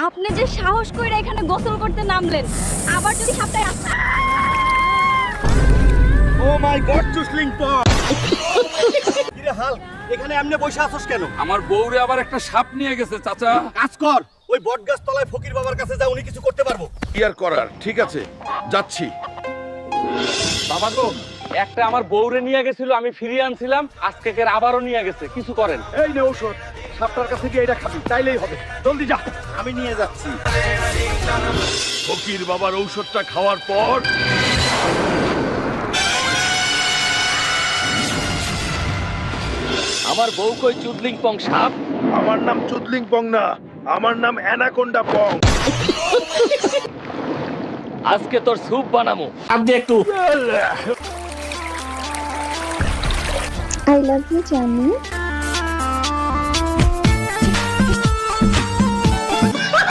আপনি যে সাহস করে এখানে গোসল করতে নামলেন, আবার যদি সাপটায় ও মাই গড চুসলিং পং! কিরে হাল, এখানে এমনি বসে আছস কেন? আমার বউরে আবার একটা সাপ নিয়ে গেছে চাচা। কাজ কর, ওই বটগাছ তলায় ফকির বাবার কাছে যা, উনি কিছু করতে পারবো। কি আর করার, ঠিক আছে যাচ্ছি। বাবা গো, একটা আমার বউরে নিয়ে গেছিল, আমি ফিরিয়ে আনছিলাম, আজকে আবারও নিয়ে গেছে, কিছু করেন। এই নে ঔষধ, সাপটার কাছে গিয়ে এটা খাবি, তাইলেই হবে। জলদি যা, আমি নিয়ে যাচ্ছি। ফকির বাবার ঔষধটা খাওয়ার পর আমার বউ কই চুদলিং পং সাপ? আমার নাম চুদলিং পং না, আমার নাম অ্যানাকোন্ডা পং। আজকে তোর স্যুপ বানামু। আপনি একটু I love you, Johnny.